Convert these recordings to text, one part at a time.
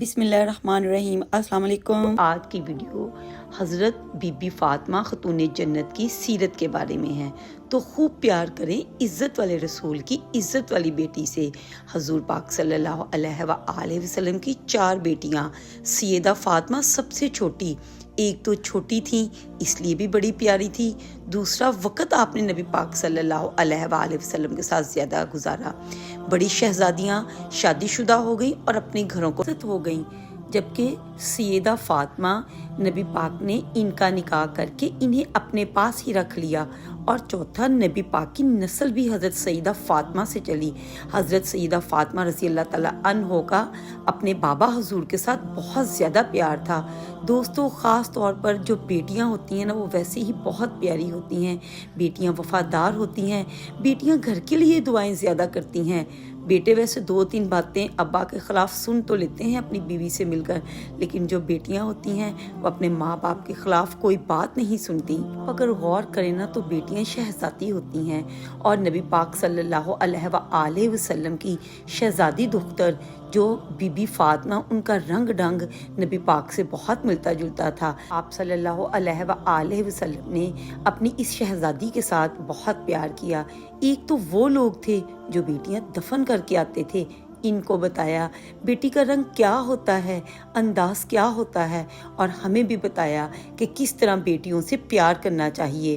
بسم اللہ الرحمن الرحیم۔ السلام علیکم۔ آج کی ویڈیو حضرت بی بی فاطمہ خاتون جنت کی سیرت کے بارے میں ہے، تو خوب پیار کریں عزت والے رسول کی عزت والی بیٹی سے۔ حضور پاک صلی اللہ علیہ وآلہ وسلم کی 4 بیٹیاں، سیدہ فاطمہ سب سے چھوٹی، ایک تو چھوٹی تھی اس لیے بھی بڑی پیاری تھی، دوسرا وقت آپ نے نبی پاک صلی اللہ علیہ وآلہ وسلم کے ساتھ زیادہ گزارا۔ بڑی شہزادیاں شادی شدہ ہو گئیں اور اپنے گھروں کو ہو گئیں، جبکہ سیدہ فاطمہ نبی پاک نے ان کا نکاح کر کے انہیں اپنے پاس ہی رکھ لیا، اور چوتھا نبی پاک کی نسل بھی حضرت سیدہ فاطمہ سے چلی۔ حضرت سیدہ فاطمہ رضی اللہ تعالیٰ عنہ کا اپنے بابا حضور کے ساتھ بہت زیادہ پیار تھا۔ دوستوں، خاص طور پر جو بیٹیاں ہوتی ہیں نا، وہ ویسے ہی بہت پیاری ہوتی ہیں، بیٹیاں وفادار ہوتی ہیں، بیٹیاں گھر کے لیے دعائیں زیادہ کرتی ہیں۔ بیٹے ویسے 2-3 باتیں ابا کے خلاف سن تو لیتے ہیں اپنی بیوی سے مل کر، لیکن جو بیٹیاں ہوتی ہیں وہ اپنے ماں باپ کے خلاف کوئی بات نہیں سنتی۔ اگر غور کریں نا تو بیٹیاں شہزادی ہوتی ہیں، اور نبی پاک صلی اللہ علیہ وآلہ وسلم کی شہزادی دختر جو بی بی فاطمہ، ان کا رنگ ڈھنگ نبی پاک سے بہت ملتا جلتا تھا۔ آپ صلی اللہ علیہ وآلہ وسلم نے اپنی اس شہزادی کے ساتھ بہت پیار کیا۔ ایک تو وہ لوگ تھے جو بیٹیاں دفن کر کے آتے تھے، ان کو بتایا بیٹی کا رنگ کیا ہوتا ہے، انداز کیا ہوتا ہے، اور ہمیں بھی بتایا کہ کس طرح بیٹیوں سے پیار کرنا چاہیے،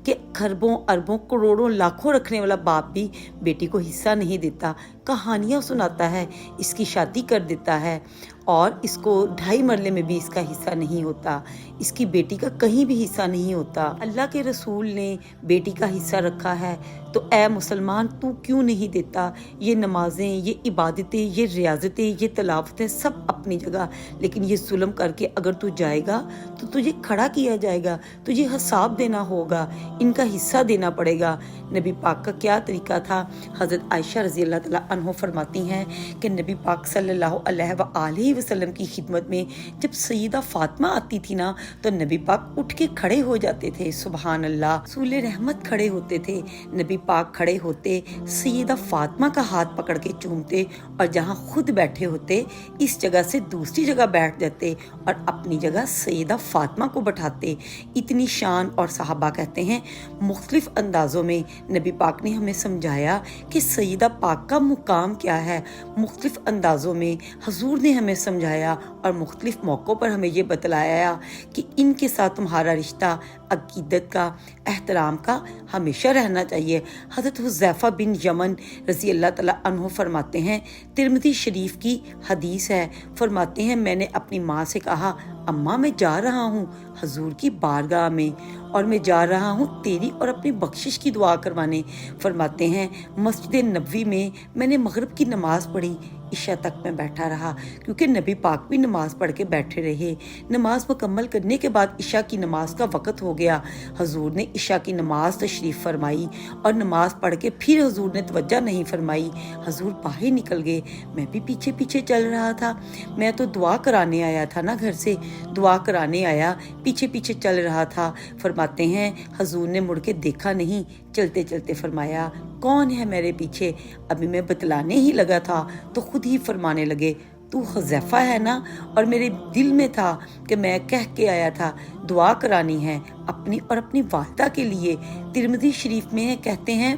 کہ خربوں اربوں کروڑوں لاکھوں رکھنے والا باپ بھی بیٹی کو حصہ نہیں دیتا، کہانیاں سناتا ہے، اس کی شادی کر دیتا ہے، اور اس کو 2.5 مرلے میں بھی اس کا حصہ نہیں ہوتا، اس کی بیٹی کا کہیں بھی حصہ نہیں ہوتا۔ اللہ کے رسول نے بیٹی کا حصہ رکھا ہے، تو اے مسلمان تو کیوں نہیں دیتا؟ یہ نمازیں، یہ عبادتیں، یہ ریاضتیں، یہ تلاوتیں سب اپنی جگہ، لیکن یہ ظلم کر کے اگر تو جائے گا تو تجھے کھڑا کیا جائے گا، تجھے حساب دینا ہوگا، ان کا حصہ دینا پڑے گا۔ نبی پاک کا کیا طریقہ تھا؟ حضرت عائشہ رضی اللہ تعالیٰ عنہ فرماتی ہیں کہ نبی پاک صلی اللہ علیہ وآلہ وسلم کی خدمت میں جب سیدہ فاطمہ آتی تھی نا، تو نبی پاک اٹھ کے کھڑے ہو جاتے تھے۔ سبحان اللہ، رسول رحمت کھڑے ہوتے تھے، نبی پاک کھڑے ہوتے، سیدہ فاطمہ کا ہاتھ پکڑ کے چومتے، اور جہاں خود بیٹھے ہوتے اس جگہ سے دوسری جگہ بیٹھ جاتے اور اپنی جگہ سیدہ فاطمہ کو بٹھاتے۔ اتنی شان، اور صحابہ کہتے ہیں مختلف اندازوں میں نبی پاک نے ہمیں سمجھایا کہ سیدہ پاک کا مقام کیا ہے، مختلف اندازوں میں حضور نے ہمیں سمجھایا، اور مختلف موقعوں پر ہمیں یہ بتلایا کہ ان کے ساتھ تمہارا رشتہ عقیدت کا، احترام کا ہمیشہ رہنا چاہیے۔ حضرت حذیفہ بن یمن رضی اللہ تعالیٰ عنہ فرماتے ہیں، ترمذی شریف کی حدیث ہے، فرماتے ہیں میں نے اپنی ماں سے کہا اماں میں جا رہا ہوں حضور کی بارگاہ میں، اور میں جا رہا ہوں تیری اور اپنی بخشش کی دعا کروانے۔ فرماتے ہیں مسجد نبوی میں نے مغرب کی نماز پڑھی، عشاء تک میں بیٹھا رہا، کیونکہ نبی پاک بھی نماز پڑھ کے بیٹھے رہے۔ نماز مکمل کرنے کے بعد عشاء کی نماز کا وقت ہو گیا، حضور نے عشاء کی نماز تشریف فرمائی، اور نماز پڑھ کے پھر حضور نے توجہ نہیں فرمائی، حضور باہر نکل گئے، میں بھی پیچھے پیچھے چل رہا تھا، میں تو دعا کرانے آیا تھا نا، گھر سے دعا کرانے آیا، پیچھے پیچھے چل رہا تھا۔ فرماتے ہیں حضور نے مڑ کے دیکھا نہیں، چلتے چلتے فرمایا کون ہے میرے پیچھے؟ ابھی میں بتلانے ہی لگا تھا تو خود ہی فرمانے لگے تو حذیفہ ہے نا، اور میرے دل میں تھا کہ میں کہہ کے آیا تھا دعا کرانی ہے اپنی اور اپنی والدہ کے لیے۔ ترمذی شریف میں کہتے ہیں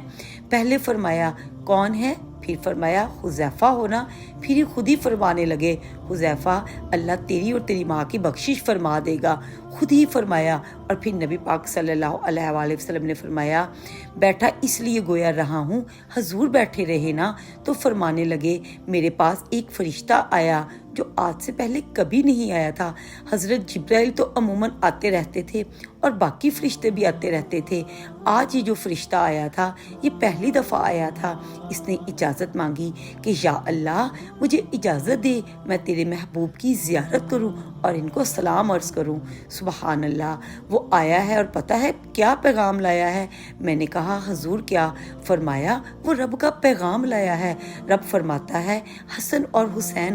پہلے فرمایا کون ہے، پھر فرمایا حذیفہ ہونا، پھر خود ہی فرمانے لگے حذیفہ اللہ تیری اور تیری ماں کی بخشش فرما دے گا، خود ہی فرمایا۔ اور پھر نبی پاک صلی اللہ علیہ وآلہ وسلم نے فرمایا بیٹھا اس لیے گویا رہا ہوں، حضور بیٹھے رہے نا، تو فرمانے لگے میرے پاس ایک فرشتہ آیا جو آج سے پہلے کبھی نہیں آیا تھا۔ حضرت جبرائیل تو عموماً آتے رہتے تھے اور باقی فرشتے بھی آتے رہتے تھے، آج یہ جو فرشتہ آیا تھا یہ پہلی دفعہ آیا تھا۔ اس نے اجازت مانگی کہ یا اللہ مجھے اجازت دے میں تیرے محبوب کی زیارت کروں اور ان کو سلام عرض کروں۔ سبحان اللہ، وہ آیا ہے اور پتہ ہے کیا پیغام لایا ہے؟ میں نے کہا حضور کیا؟ فرمایا وہ رب کا پیغام لایا ہے، رب فرماتا ہے حسن اور حسین